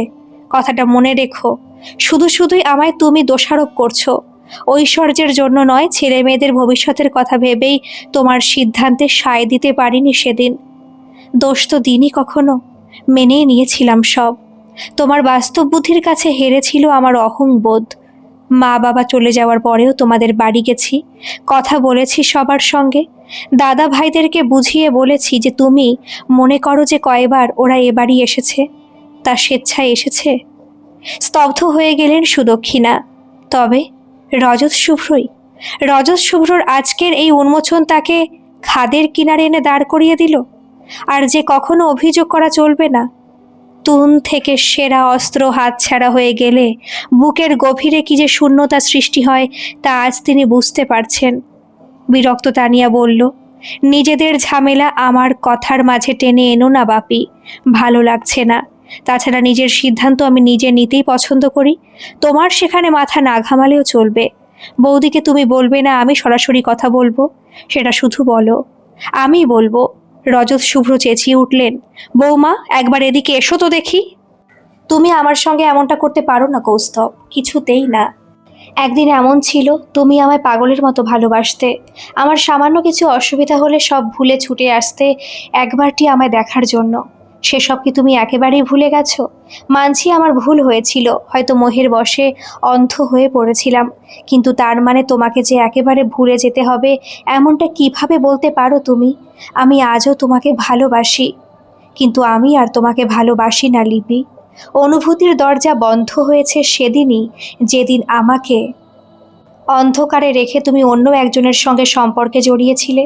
কথাটা মনে রেখো। শুধু শুধুই আমায় তুমি দোষারোপ করছো। ঐশ্বর্যের জন্য নয়, ছেলে মেয়েদের ভবিষ্যতের কথা ভেবেই তোমার সিদ্ধান্তে সায় দিতে পারিনি সেদিন। দোষ তো দিনই কখনো, মেনেই নিয়েছিলাম সব। তোমার বাস্তব বুদ্ধির কাছে হেরেছিল আমার অহংবোধ। মা বাবা চলে যাওয়ার পরেও তোমাদের বাড়ি গেছি, কথা বলেছি সবার সঙ্গে। দাদা ভাইদেরকে বুঝিয়ে বলেছি যে তুমি মনে করো যে কয়বার ওরা এ বাড়ি এসেছে তা স্বেচ্ছায় এসেছে। স্তব্ধ হয়ে গেলেন সুদক্ষিণা। তবে রজত শুভ্রর আজকের এই উন্মোচন তাকে খাদের কিনারে এনে দাঁড় করিয়ে দিল। আর যে কখনো অভিযোগ করা চলবে না, তুন থেকে সেরা অস্ত্র হাতছাড়া হয়ে গেলে বুকের গভীরে কি যে শূন্যতা সৃষ্টি হয় তা আজ তিনি বুঝতে পারছেন। বিরক্ত তানিয়া বলল, নিজেদের ঝামেলা আমার কথার মাঝে টেনে এনো না বাপি, ভালো লাগছে না। তাছাড়া নিজের সিদ্ধান্ত আমি নিজে নিতেই পছন্দ করি, তোমার সেখানে মাথা না ঘামালেও চলবে। বৌদিকে তুমি বলবে না আমি সরাসরি কথা বলবো, সেটা শুধু বলো। আমি বলবো। রজত শুভ্র চেঁচিয়ে উঠলেন, বৌমা একবার এদিকে এসো তো দেখি। তুমি আমার সঙ্গে এমনটা করতে পারো না কৌস্তব, কিছুতেই না। একদিন এমন ছিল তুমি আমায় পাগলের মতো ভালোবাসতে, আমার সামান্য কিছু অসুবিধা হলে সব ভুলে ছুটে আসতে একবারটি আমায় দেখার জন্য। সেসব কি তুমি একেবারেই ভুলে গেছো? মানছি আমার ভুল হয়েছিল, হয়তো মোহের বশে অন্ধ হয়ে পড়েছিলাম, কিন্তু তার মানে তোমাকে যে একেবারে ভুলে যেতে হবে এমনটা কিভাবে বলতে পারো তুমি? আমি আজও তোমাকে ভালোবাসি, কিন্তু আমি আর তোমাকে ভালোবাসি না লিপি। অনুভূতির দরজা বন্ধ হয়েছে সেদিনই, যেদিন আমাকে অন্ধকারে রেখে তুমি অন্য একজনের সঙ্গে সম্পর্কে জড়িয়েছিলে।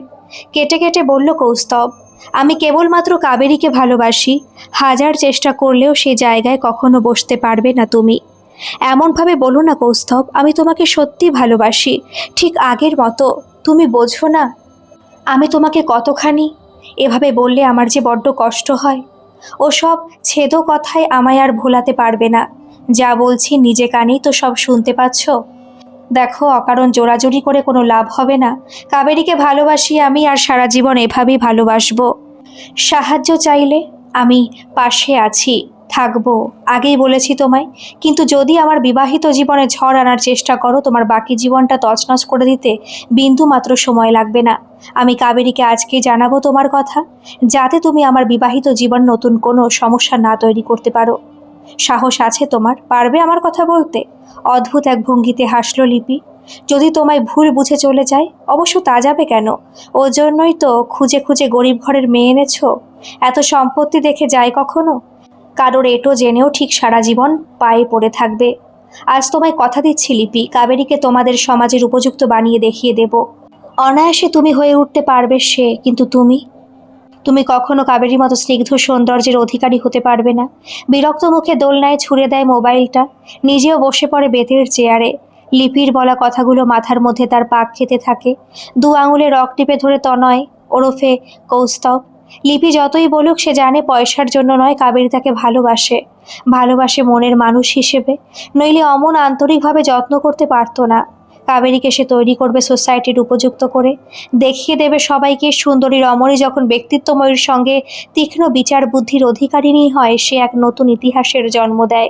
কেটে কেটে বলল কৌস্তব, আমি কেবলমাত্র কাবেরীকে ভালোবাসি, হাজার চেষ্টা করলেও সে জায়গায় কখনো বসতে পারবে না তুমি। এমনভাবে বলো না কৌস্তব, আমি তোমাকে সত্যি ভালোবাসি, ঠিক আগের মতো। তুমি বোঝো না আমি তোমাকে কতখানি। এভাবে বললে আমার যে বড্ড কষ্ট হয়। ওসব ছেদো কথায় আমায় আর ভোলাতে পারবে না। যা বলছি নিজে কানেই তো সব শুনতে পাচ্ছ। দেখো, অকারণ জোরাজুরি করে কোনো লাভ হবে না। কাবেরীকে ভালোবাসি আমি, আর সারা জীবন এভাবেই ভালোবাসবো। সাহায্য চাইলে আমি পাশে আছি, থাকবো, আগেই বলেছি তোমায়। কিন্তু যদি আমার বিবাহিত জীবনে ঝড় আনার চেষ্টা করো, তোমার বাকি জীবনটা তছনছ করে দিতে বিন্দু মাত্র সময় লাগবে না। আমি কাবেরীকে আজকেই জানাবো তোমার কথা, যাতে তুমি আমার বিবাহিত জীবন নতুন কোনো সমস্যা না তৈরি করতে পারো। সাহস আছে তোমার? পারবে আমার কথা বলতে? অদ্ভুত এক ভঙ্গিতে হাসলো লিপি। যদি তোমায় ভুল বুঝে চলে যায়, অবশ্য তা যাবে কেন? ওর জন্যই তো খুঁজে খুঁজে গরিব ঘরের মেয়ে এনেছো। এত সম্পত্তি দেখে যায় কখনো? কারোর এটো জেনেও ঠিক সারা জীবন পায়ে পড়ে থাকবে। আজ তোমায় কথা দিচ্ছি লিপি, কাবেরীকে তোমাদের সমাজের উপযুক্ত বানিয়ে দেখিয়ে দেব। অনায়াসে তুমি হয়ে উঠতে পারবে সে, কিন্তু তুমি তুমি কখনো কাবেরীর মতো স্নিগ্ধ সৌন্দর্যের অধিকারী হতে পারবে না। বিরক্ত মুখে দোলনায় ছুঁড়ে দেয় মোবাইলটা, নিজেও বসে পড়ে বেতের চেয়ারে। লিপির বলা কথাগুলো মাথার মধ্যে তার পাক খেতে থাকে। দু আঙুলে রক টিপে ধরে তনয় ওরফে কৌস্তব। লিপি যতই বলুক, সে জানে পয়সার জন্য নয়, কাবেরী তাকে ভালোবাসে। ভালোবাসে মনের মানুষ হিসেবে, নইলে অমন আন্তরিকভাবে যত্ন করতে পারতো না। কাবেরীকে সে তৈরি করবে সোসাইটির উপযুক্ত করে, দেখিয়ে দেবে সবাইকে সুন্দরী রমণী যখন ব্যক্তিত্বময়ীর সঙ্গে তীক্ষ্ণ বিচার বুদ্ধির অধিকারিণী হয়, সে এক নতুন ইতিহাসের জন্ম দেয়।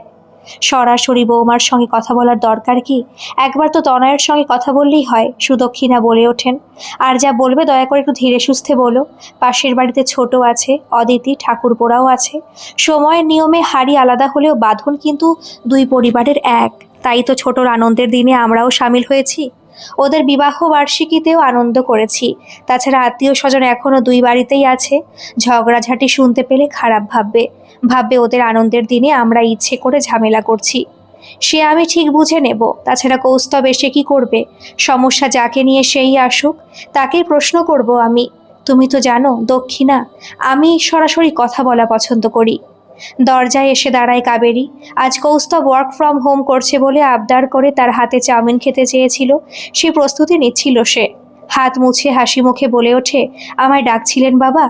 সরাসরি বৌমার সঙ্গে কথা বলার দরকার কি? একবার তো তনয়ের সঙ্গে কথা বললেই হয়। সুদক্ষিণা বলে ওঠেন, আর যা বলবে দয়া করে একটু ধীরে সুস্থে বলো। পাশের বাড়িতে ছোট আছে, অদিতি, ঠাকুরপোড়াও আছে। সময়ের নিয়মে হাড়ি আলাদা হলেও বাঁধন কিন্তু দুই পরিবারের এক। তাই তো ছোটর আনন্দের দিনে আমরাও সামিল হয়েছি, ওদের বিবাহ বার্ষিকীতেও আনন্দ করেছি। তাছাড়া আত্মীয় স্বজন এখনও দুই বাড়িতেই আছে। ঝগড়াঝাঁটি শুনতে পেলে খারাপ ভাববে, ভাববে ওদের আনন্দের দিনে আমরা ইচ্ছে করে ঝামেলা করছি। সে আমি ঠিক বুঝে নেব। তাছাড়া কৌস্তব এসে কি করবে? সমস্যা যাকে নিয়ে সেই আসুক, তাকেই প্রশ্ন করব আমি। তুমি তো জানো দক্ষিণা, আমি সরাসরি কথা বলা পছন্দ করি। দরজায় এসে দাঁড়ায় কাবেরী। আজ কৌস্তব ওয়ার্ক ফ্রম হোম করছে বলে আবদার করে তার হাতে চাউমিন খেতে চেয়েছিল। সে প্রস্তুতি নিচ্ছিল সে। হাত মুছে হাসি মুখে বলে ওঠে, আমায় ডাকছিলেন বাবা?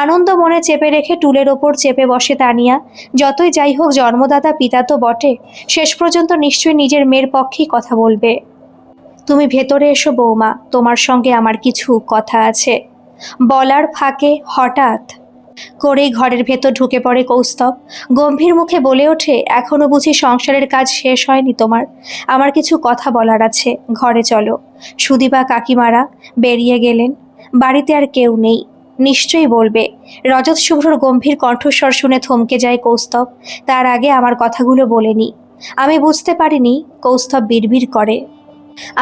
আনন্দ মনে চেপে রেখে টুলের ওপর চেপে বসে তানিয়া। যতই যাই হোক, জন্মদাতা পিতা তো বটে, শেষ পর্যন্ত নিশ্চয়ই নিজের মেয়ের পক্ষেই কথা বলবে। তুমি ভেতরে এসো বৌমা, তোমার সঙ্গে আমার কিছু কথা আছে। বলার ফাঁকে হঠাৎ করেই ঘরের ভেতর ঢুকে পড়ে কৌস্তব। গম্ভীর মুখে বলে ওঠে, এখনো বুঝি সংসারের কাজ শেষ হয়নি তোমার? আমার কিছু কথা বলার আছে, ঘরে চলো। সুদীপা কাকিমারা বেরিয়ে গেলেন, বাড়িতে আর কেউ নেই। নিশ্চয়ই বলবে। রজত শুভ্রর গম্ভীর কণ্ঠস্বর শুনে থমকে যায় কৌস্তব। তার আগে আমার কথাগুলো বলেনি। আমি বুঝতে পারিনি। কৌস্তব বিড়বিড় করে,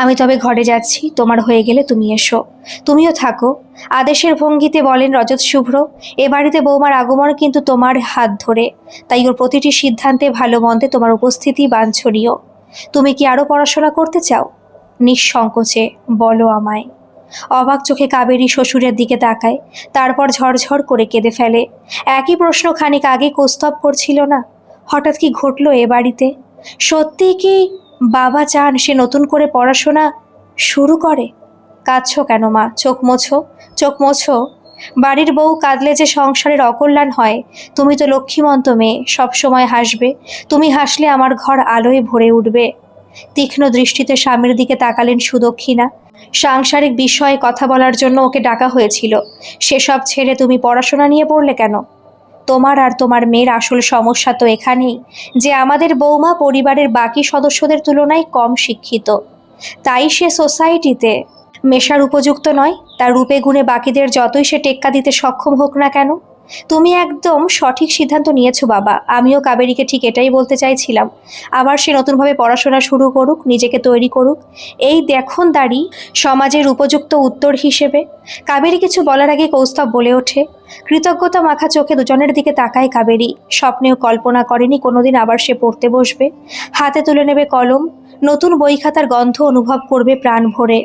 আমি তবে ঘরে যাচ্ছি, তোমার হয়ে গেলে তুমি এসো। তুমিও থাকো। আদেশের ভঙ্গিতে বলেন রজত শুভ্র। এ বাড়িতে বৌমার আগমন কিন্তু তোমার হাত ধরে, তাই ওর প্রতিটি সিদ্ধান্তে ভালো মন্দে তোমার উপস্থিতি বাঞ্ছনীয়। তুমি কি আরও পড়াশোনা করতে চাও? নিঃসংকোচে বলো আমায়। অবাক চোখে কাবেরী শ্বশুরের দিকে তাকায়, তারপর ঝরঝর করে কেঁদে ফেলে। একই প্রশ্ন খানিক আগে কৌস্তব করছিল না? হঠাৎ কি ঘটলো এ বাড়িতে? সত্যি কি বাবা চান সে নতুন করে পড়াশোনা শুরু করে? কাঁদছো কেন মা? চোখ মোছো, চোখ মোছো। বাড়ির বউ কাঁদলে যে সংসারের অকল্যাণ হয়। তুমি তো লক্ষ্মীমন্ত মেয়ে, সবসময় হাসবে। তুমি হাসলে আমার ঘর আলোয় ভরে উঠবে। তীক্ষ্ণ দৃষ্টিতে স্বামীর দিকে তাকালেন সুদক্ষিণা। সাংসারিক বিষয়ে কথা বলার জন্য ওকে ডাকা হয়েছিল, সেসব ছেড়ে তুমি পড়াশোনা নিয়ে পড়লে কেন? তোমার আর তোমার মেয়ের আসল সমস্যা তো এখানেই যে আমাদের বৌমা পরিবারের বাকি সদস্যদের তুলনায় কম শিক্ষিত, তাই সে সোসাইটিতে মেশার উপযুক্ত নয়। তার রূপে গুণে বাকিদের যতই সে টেক্কা দিতে সক্ষম হোক না কেন। তুমি একদম সঠিক সিদ্ধান্ত নিয়েছো বাবা। আমিও কাবেরীকে ঠিক এটাই বলতে চাইছিলাম। আবার সে নতুনভাবে পড়াশোনা শুরু করুক, নিজেকে তৈরি করুক, এই দেখুন দাঁড়ি সমাজের উপযুক্ত উত্তর হিসেবে। কাবেরী কিছু বলার আগে কৌস্তব বলে ওঠে। কৃতজ্ঞতা মাখা চোখে দুজনের দিকে তাকায় কাবেরী। স্বপ্নেও কল্পনা করেনি কোনোদিন আবার সে পড়তে বসবে, হাতে তুলে নেবে কলম, নতুন বই খাতার গন্ধ অনুভব করবে প্রাণ ভরে।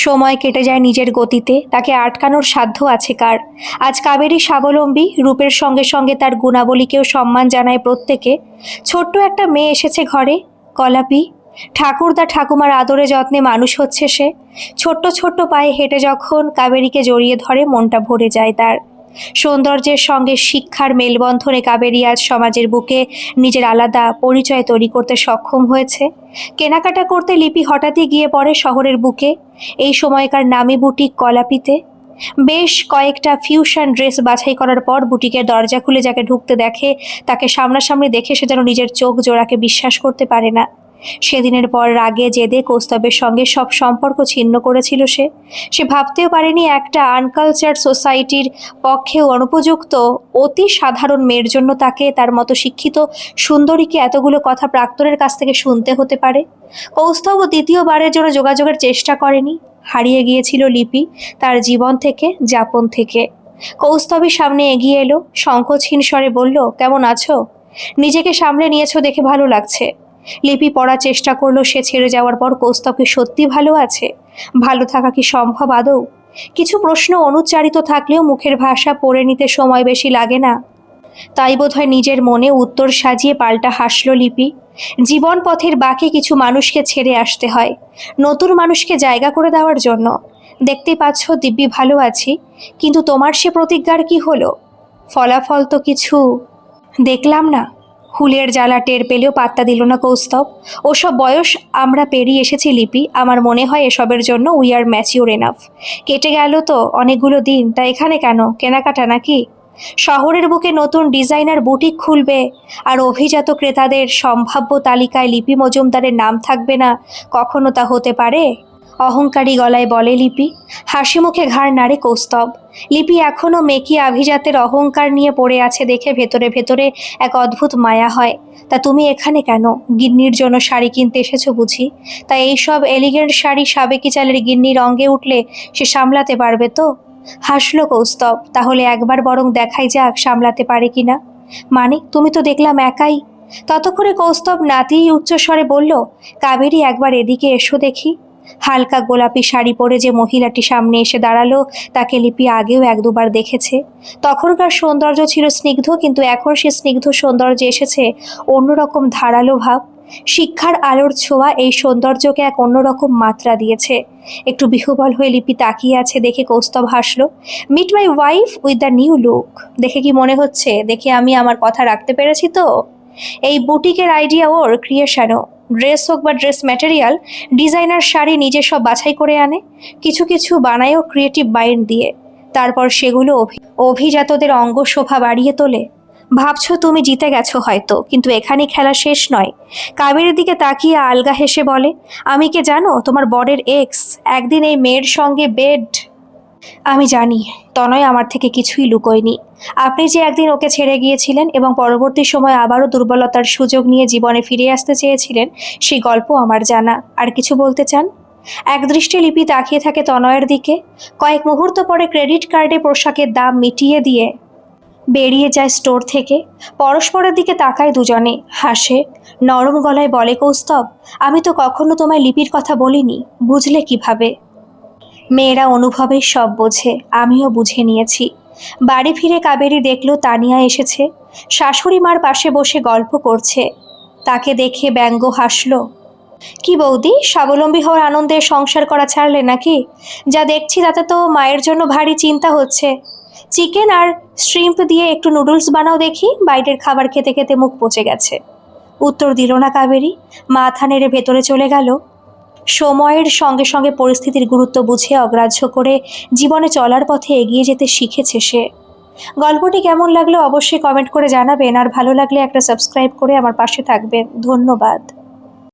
সময় কেটে যায় নিজের গতিতে, তাকে আটকানোর সাধ্য আছে কার? আজ কাবেরী স্বাবলম্বী, রূপের সঙ্গে সঙ্গে তার গুণাবলীকেও সম্মান জানায় প্রত্যেকে। ছোট্ট একটা মেয়ে এসেছে ঘরে, কলাপি। ঠাকুরদা ঠাকুমার আদরে যত্নে মানুষ হচ্ছে সে। ছোট্ট ছোট্ট পায়ে হেঁটে যখন কাবেরীকে জড়িয়ে ধরে মনটা ভরে যায় তার। সৌন্দর্যের সঙ্গে শিক্ষার মেলবন্ধনে কাবেরী আজ সমাজের বুকে নিজের আলাদা পরিচয় তৈরি করতে সক্ষম হয়েছে। কেনাকাটা করতে লিপি হঠাৎই গিয়ে পড়ে শহরের বুকে, এই সময়কার নামি বুটিক কলাপিতে। বেশ কয়েকটা ফিউশন ড্রেস বাছাই করার পর বুটিকের দরজা খুলে যাকে ঢুকতে দেখে, তাকে সামনাসামনি দেখে সে যেন নিজের চোখ জোড়াকে বিশ্বাস করতে পারে না। সেদিনের পর রাগে জেদে কৌস্তবের সঙ্গে সব সম্পর্ক ছিন্ন করেছিল সে। সে ভাবতেও পারেনি একটা আনকালচার সোসাইটির পক্ষেও অনুপযুক্ত অতি সাধারণ মেয়ের জন্য তাকে তার মতো শিক্ষিত সুন্দরীকে এতগুলো কথা প্রাক্তনের কাছ থেকে শুনতে হতে পারে। কৌস্তব দ্বিতীয়বারের জন্য যোগাযোগের চেষ্টা করেনি। হারিয়ে গিয়েছিল লিপি তার জীবন থেকে, যাপন থেকে। কৌস্তবের সামনে এগিয়ে এলো, সংকোচহীন স্বরে বলল, কেমন আছো? নিজেকে সামলে নিয়েছো দেখে ভালো লাগছে। লিপি পড়ার চেষ্টা করলো। সে ছেড়ে যাওয়ার পর কৌস্তব কি সত্যি ভালো আছে? ভালো থাকা কি সম্ভব আদৌ? কিছু প্রশ্ন অনুচ্চারিত থাকলেও মুখের ভাষা পড়ে নিতে সময় বেশি লাগে না। তাই বোধহয় নিজের মনে উত্তর সাজিয়ে পাল্টা হাসল লিপি। জীবন পথের বাকি কিছু মানুষকে ছেড়ে আসতে হয় নতুন মানুষকে জায়গা করে দেওয়ার জন্য। দেখতেই পাচ্ছ দিব্যি ভালো আছি, কিন্তু তোমার সে প্রতিজ্ঞার কি হলো? ফলাফল তো কিছু দেখলাম না। হুলের জ্বালা টের পেলেও পাত্তা দিল না কৌস্তব। ওসব বয়স আমরা পেরিয়ে এসেছি লিপি। আমার মনে হয় এসবের জন্য উই আর ম্যাচিওর এনাফ। কেটে গেল তো অনেকগুলো দিন, তা এখানে কেন? কেনাকাটা নাকি? শহরের বুকে নতুন ডিজাইনার বুটিক খুলবে, আর অভিজাত ক্রেতাদের সম্ভাব্য তালিকায় লিপি মজুমদারের নাম থাকবে না? কখনো তা হতে পারে? অহংকারী গলায় বলে লিপি। হাসি মুখে ঘাড় নাড়ে কৌস্তব। লিপি এখনও মেকি আভিজাতের অহংকার নিয়ে পড়ে আছে দেখে ভেতরে ভেতরে এক অদ্ভুত মায়া হয়। তা তুমি এখানে কেন? গিন্নির জন্য শাড়ি কিনতে এসেছো বুঝি? তা এইসব এলিগেন্ট শাড়ি সাবেকি চালের গিন্নির অঙ্গে উঠলে সে সামলাতে পারবে তো? হাসলো কৌস্তব। তাহলে একবার বরং দেখাই যাক সামলাতে পারে কিনা। মানে তুমি তো দেখলাম একাই। ততক্ষণে কৌস্তব নাতিই উচ্চস্বরে বলল, কাবেরী একবার এদিকে এসো দেখি। হালকা গোলাপি শাড়ি পরে যে মহিলাটি সামনে এসে দাঁড়ালো তাকে লিপি আগেও এক দুবার দেখেছে। তখনকার সৌন্দর্য ছিল স্নিগ্ধ, কিন্তু এখন সে স্নিগ্ধ সৌন্দর্যে এসেছে অন্যরকম ধারালো ভাব। শিক্ষার আলোর ছোঁয়া এই সৌন্দর্যকে এক অন্যরকম মাত্রা দিয়েছে। একটু বিহ্বল হয়ে লিপি তাকিয়ে আছে দেখে কৌস্তব হাসলো। Meet my wife with the new look. দেখে কি মনে হচ্ছে? দেখে আমি আমার কথা রাখতে পেরেছি তো? এই বুটিকের আইডিয়া ওর ক্রিয়েশনও। ড্রেস হোক বা ড্রেস ম্যাটেরিয়াল, ডিজাইনার শাড়ি নিজে সব বাছাই করে আনে, কিছু কিছু বানায়ও ক্রিয়েটিভ মাইন্ড দিয়ে। তারপর সেগুলো অভিজাতদের অঙ্গ শোভা বাড়িয়ে তোলে। ভাবছো তুমি জিতে গেছো হয়তো, কিন্তু এখানে খেলা শেষ নয়। কাবেরীর দিকে তাকিয়ে আলগা হেসে বলে, আমি কে জানো? তোমার বরের এক্স একদিন এই মেয়ের সঙ্গে বেড। আমি জানি তনয় আমার থেকে কিছুই লুকোয়নি। আপনি যে একদিন ওকে ছেড়ে গিয়েছিলেন এবং পরবর্তী সময় আবারও দুর্বলতার সুযোগ নিয়ে জীবনে ফিরে আসতে চেয়েছিলেন, সেই গল্প আমার জানা। আর কিছু বলতে চান? একদৃষ্টে লিপি তাকিয়ে থাকে তনয়ের দিকে। কয়েক মুহূর্ত পরে ক্রেডিট কার্ডে পোশাকের দাম মিটিয়ে দিয়ে বেরিয়ে যায় স্টোর থেকে। পরস্পরের দিকে তাকায় দুজনে, হাসে। নরম গলায় বলে কৌস্তব, আমি তো কখনো তোমায় লিপির কথা বলিনি, বুঝলে কিভাবে? মেয়েরা অনুভবে সব বোঝে, আমিও বুঝে নিয়েছি। বাড়ি ফিরে কাবেরী দেখল তানিয়া এসেছে, শাশুড়ি মার পাশে বসে গল্প করছে। তাকে দেখে ব্যঙ্গ হাসল। কি বৌদি, স্বাবলম্বী হওয়ার আনন্দে সংসার করা ছাড়লে নাকি? যা দেখছি তাতে তো মায়ের জন্য ভারী চিন্তা হচ্ছে। চিকেন আর শ্রিম্প দিয়ে একটু নুডলস বানাও দেখি, বাইরের খাবার খেতে খেতে মুখ পচে গেছে। উত্তর দিল না কাবেরী, মাথা নেড়ে ভেতরে চলে গেল। সময়ের সঙ্গে সঙ্গে পরিস্থিতির গুরুত্ব বুঝে অগ্রাহ্য করে জীবনে চলার পথে এগিয়ে যেতে শিখেছে সে। গল্পটি কেমন লাগলো অবশ্যই কমেন্ট করে জানাবেন, আর ভালো লাগলে একটা সাবস্ক্রাইব করে আমার পাশে থাকবেন। ধন্যবাদ।